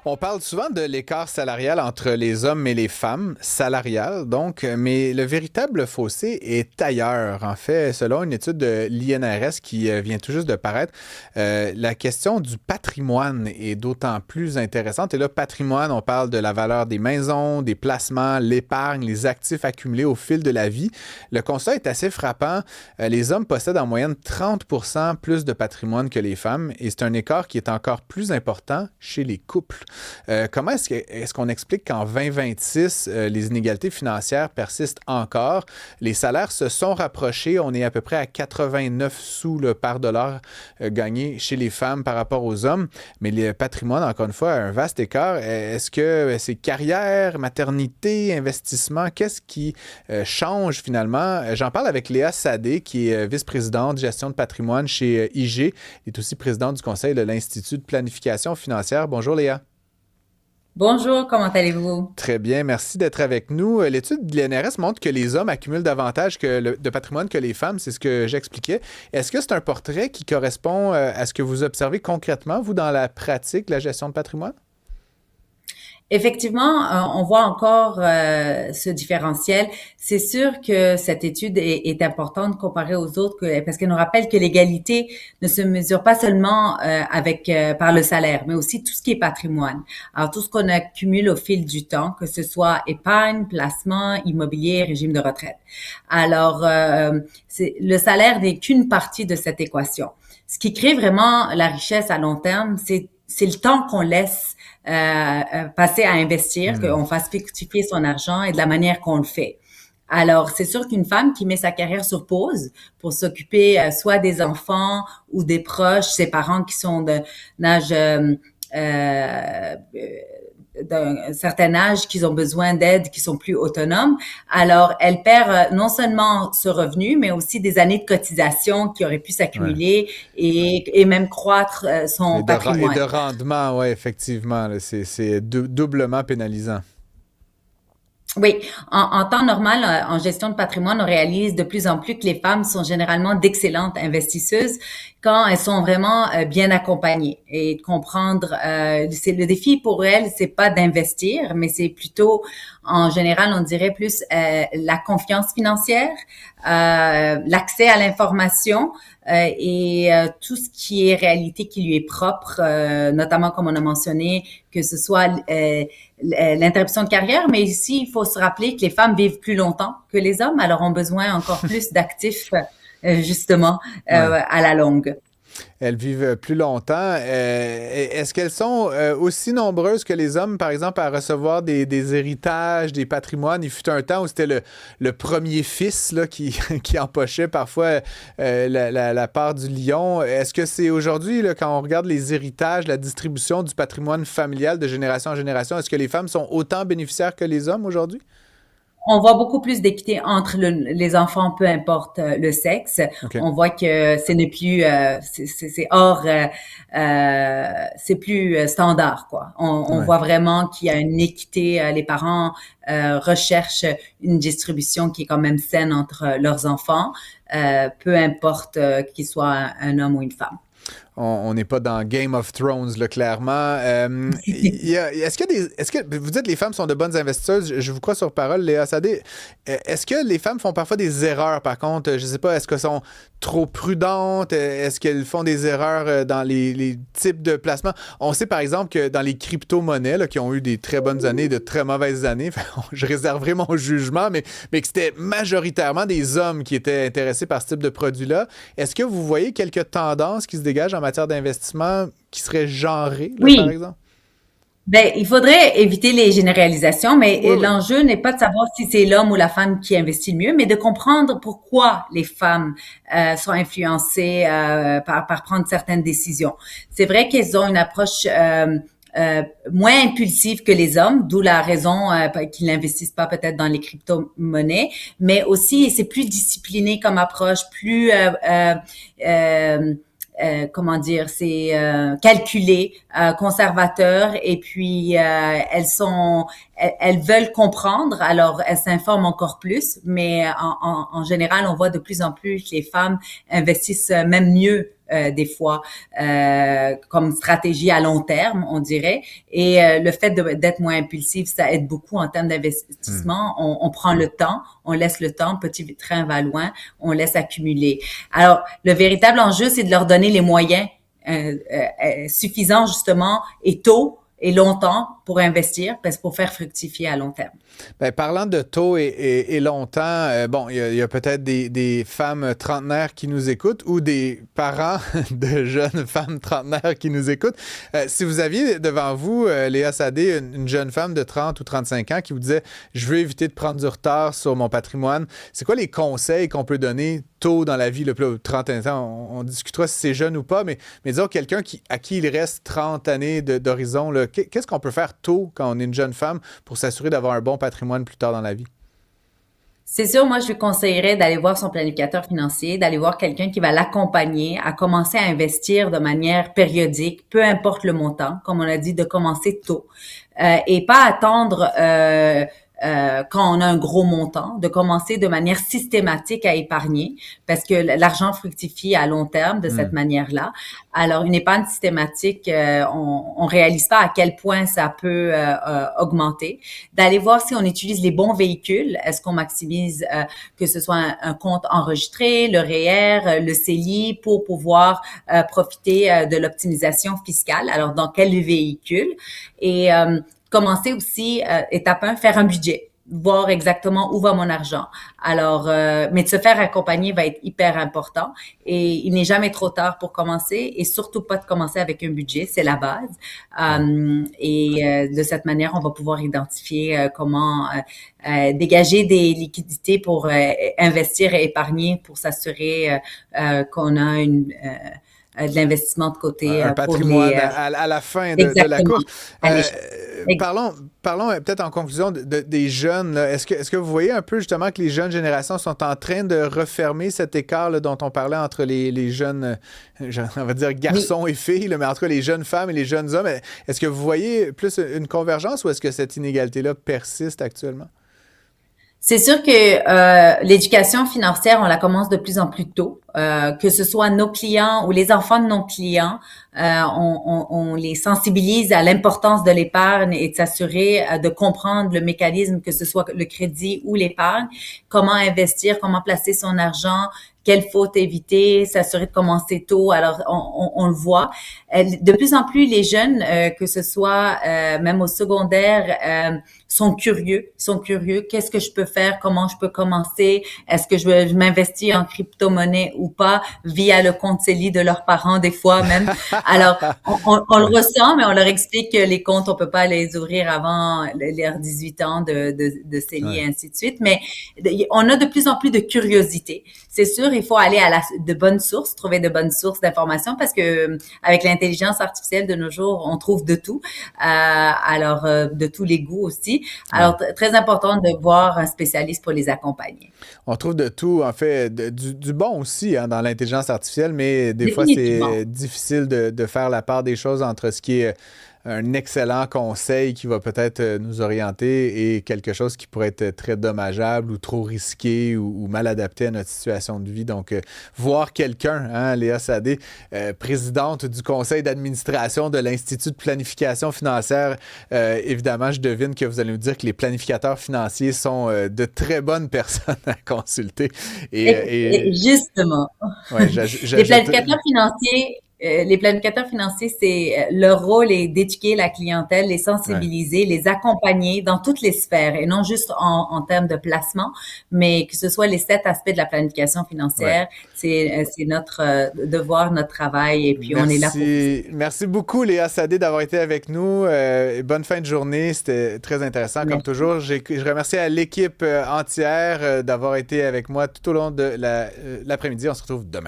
On parle souvent de l'écart salarial entre les hommes et les femmes, salarial donc, mais le véritable fossé est ailleurs. En fait, selon une étude de l'INRS qui vient tout juste de paraître, la question du patrimoine est d'autant plus intéressante. Et là, patrimoine, on parle de la valeur des maisons, des placements, l'épargne, les actifs accumulés au fil de la vie. Le constat est assez frappant. Les hommes possèdent en moyenne 30 plus de patrimoine que les femmes et c'est un écart qui est encore plus important chez les couples. Comment est-ce qu'on explique qu'en 2026, les inégalités financières persistent encore? Les salaires se sont rapprochés. On est à peu près à 89 sous par dollar gagné chez les femmes par rapport aux hommes. Mais le patrimoine, encore une fois, a un vaste écart. Est-ce que c'est carrière, maternité, investissement? Qu'est-ce qui change finalement? J'en parle avec Léa Sadé, qui est vice-présidente de gestion de patrimoine chez IG. Elle est aussi présidente du conseil de l'Institut de planification financière. Bonjour Léa. Bonjour, comment allez-vous? Très bien, merci d'être avec nous. L'étude de l'INRS montre que les hommes accumulent davantage de patrimoine que les femmes, c'est ce que j'expliquais. Est-ce que c'est un portrait qui correspond à ce que vous observez concrètement, vous, dans la pratique de la gestion de patrimoine? Effectivement, on voit encore ce différentiel. C'est sûr que cette étude est importante comparée aux autres parce qu'elle nous rappelle que l'égalité ne se mesure pas seulement par le salaire, mais aussi tout ce qui est patrimoine. Alors tout ce qu'on accumule au fil du temps, que ce soit épargne, placement, immobilier, régime de retraite. Alors le salaire n'est qu'une partie de cette équation. Ce qui crée vraiment la richesse à long terme, c'est le temps qu'on laisse passer à investir, Hmm. qu'on fasse fructifier son argent et de la manière qu'on le fait. Alors, c'est sûr qu'une femme qui met sa carrière sur pause pour s'occuper soit des enfants ou des proches, ses parents qui sont d'un âge euh, d'un certain âge, qui ont besoin d'aide, qui sont plus autonomes. Alors, elle perd non seulement ce revenu, mais aussi des années de cotisation qui auraient pu Ouais. s'accumuler et même croître son Et de patrimoine. rendement, oui, effectivement, là, c'est doublement pénalisant. Oui, en temps normal, en gestion de patrimoine, on réalise de plus en plus que les femmes sont généralement d'excellentes investisseuses quand elles sont vraiment bien accompagnées et de comprendre. C'est le défi pour elles, c'est pas d'investir, mais c'est plutôt, en général, on dirait plus la confiance financière, l'accès à l'information et tout ce qui est réalité qui lui est propre, notamment comme on a mentionné, que ce soit l'interruption de carrière, mais ici, il faut se rappeler que les femmes vivent plus longtemps que les hommes, alors ont besoin encore plus d'actifs, justement, Ouais. à la longue. Elles vivent plus longtemps. Est-ce qu'elles sont aussi nombreuses que les hommes, par exemple, à recevoir des héritages, des patrimoines? Il fut un temps où c'était le premier fils là, qui empochait parfois la part du lion. Est-ce que c'est aujourd'hui, là, quand on regarde les héritages, la distribution du patrimoine familial de génération en génération, est-ce que les femmes sont autant bénéficiaires que les hommes aujourd'hui? On voit beaucoup plus d'équité entre les enfants, peu importe le sexe. OK. On voit que ce n'est plus, c'est hors, c'est plus standard, quoi. On Ouais. voit vraiment qu'il y a une équité. Les parents recherchent une distribution qui est quand même saine entre leurs enfants, peu importe qu'il soit un homme ou une femme. On n'est pas dans Game of Thrones, là, clairement. Est-ce que vous dites que les femmes sont de bonnes investisseuses? Je vous crois sur parole, Léa Sadé. Est-ce que les femmes font parfois des erreurs, par contre? Je ne sais pas, est-ce qu'elles sont trop prudentes? Est-ce qu'elles font des erreurs dans les types de placements? On sait, par exemple, que dans les crypto-monnaies, là, qui ont eu des très bonnes années, de très mauvaises années, je réserverai mon jugement, mais que c'était majoritairement des hommes qui étaient intéressés par ce type de produit-là. Est-ce que vous voyez quelques tendances qui se dégagent en matière d'investissement qui seraient genrées, là, par Oui, exemple? ben, il faudrait éviter les généralisations, mais Oui, oui. l'enjeu n'est pas de savoir si c'est l'homme ou la femme qui investit le mieux, mais de comprendre pourquoi les femmes sont influencées par prendre certaines décisions. C'est vrai qu'elles ont une approche moins impulsive que les hommes, d'où la raison qu'ils n'investissent pas peut-être dans les crypto-monnaies, mais aussi c'est plus discipliné comme approche, plus euh, comment dire, c'est calculé, conservateur, et puis elles veulent comprendre, alors elles s'informent encore plus, mais en général, on voit de plus en plus que les femmes investissent même mieux des fois comme stratégie à long terme, on dirait. Et le fait d'être moins impulsif, ça aide beaucoup en termes d'investissement. On prend le temps, on laisse le temps, petit train va loin, on laisse accumuler. Alors, le véritable enjeu, c'est de leur donner les moyens suffisants justement et tôt et longtemps pour investir, parce pour faire fructifier à long terme. Ben, parlant de tôt et longtemps, bon, il y a peut-être des femmes trentenaires qui nous écoutent ou des parents de jeunes femmes trentenaires qui nous écoutent. Si vous aviez devant vous, Léa Sadé, une jeune femme de 30 ou 35 ans qui vous disait « Je veux éviter de prendre du retard sur mon patrimoine », c'est quoi les conseils qu'on peut donner tôt dans la vie, le plus 31 ans, on discutera si c'est jeune ou pas, mais disons quelqu'un à qui il reste 30 années d'horizon, là, qu'est-ce qu'on peut faire tôt quand on est une jeune femme pour s'assurer d'avoir un bon patrimoine plus tard dans la vie? C'est sûr, moi, je lui conseillerais d'aller voir son planificateur financier, d'aller voir quelqu'un qui va l'accompagner à commencer à investir de manière périodique, peu importe le montant, comme on a dit, de commencer tôt et pas attendre quand on a un gros montant, de commencer de manière systématique à épargner parce que l'argent fructifie à long terme de cette manière-là. Alors, une épargne systématique, on réalise pas à quel point ça peut augmenter. D'aller voir si on utilise les bons véhicules. Est-ce qu'on maximise que ce soit un compte enregistré, le REER, le CELI pour pouvoir profiter de l'optimisation fiscale. Alors, dans quel véhicule? Et commencer aussi, étape 1, faire un budget, voir exactement où va mon argent. Alors, mais de se faire accompagner va être hyper important et il n'est jamais trop tard pour commencer et surtout pas de commencer avec un budget, c'est la base. De cette manière, on va pouvoir identifier comment dégager des liquidités pour investir et épargner pour s'assurer qu'on a de l'investissement de côté. Un patrimoine à la fin de la course. Parlons peut-être en conclusion des jeunes. Là. Est-ce que vous voyez un peu justement que les jeunes générations sont en train de refermer cet écart là, dont on parlait entre les jeunes, on va dire garçons et filles, là, mais entre les jeunes femmes et les jeunes hommes? Est-ce que vous voyez plus une convergence ou est-ce que cette inégalité-là persiste actuellement? C'est sûr que l'éducation financière, on la commence de plus en plus tôt, que ce soit nos clients ou les enfants de nos clients, on les sensibilise à l'importance de l'épargne et de s'assurer de comprendre le mécanisme, que ce soit le crédit ou l'épargne, comment investir, comment placer son argent, quelles fautes éviter, s'assurer de commencer tôt. Alors, on le voit. De plus en plus, les jeunes, que ce soit même au secondaire, sont curieux. Qu'est-ce que je peux faire? Comment je peux commencer? Est-ce que je m'investis en crypto-monnaie ou pas via le compte CELI de leurs parents des fois même? Alors, on le ressent, mais on leur explique que les comptes, on peut pas les ouvrir avant leurs 18 ans de CELI et ainsi de suite. Mais on a de plus en plus de curiosité. C'est sûr, il faut aller à de bonnes sources, trouver de bonnes sources d'informations parce que avec l'intelligence artificielle de nos jours, on trouve de tout. Alors, de tous les goûts aussi. Alors, très important de voir un spécialiste pour les accompagner. On trouve de tout, en fait, du bon aussi hein, dans l'intelligence artificielle, mais des fois, c'est difficile de faire la part des choses entre ce qui est un excellent conseil qui va peut-être nous orienter et quelque chose qui pourrait être très dommageable ou trop risqué ou mal adapté à notre situation de vie. Donc, voir quelqu'un, hein, Léa Sadé, présidente du conseil d'administration de l'Institut de planification financière, évidemment, je devine que vous allez nous dire que les planificateurs financiers sont de très bonnes personnes à consulter. Justement, ouais, les planificateurs financiers... les planificateurs financiers, c'est leur rôle est d'éduquer la clientèle, les sensibiliser, les accompagner dans toutes les sphères et non juste en termes de placement, mais que ce soit les 7 aspects de la planification financière. C'est notre devoir, notre travail et puis on est là pour vous. Merci beaucoup Léa Sadé d'avoir été avec nous. Bonne fin de journée, c'était très intéressant comme toujours. Je remercie à l'équipe entière d'avoir été avec moi tout au long de l'après-midi. On se retrouve demain.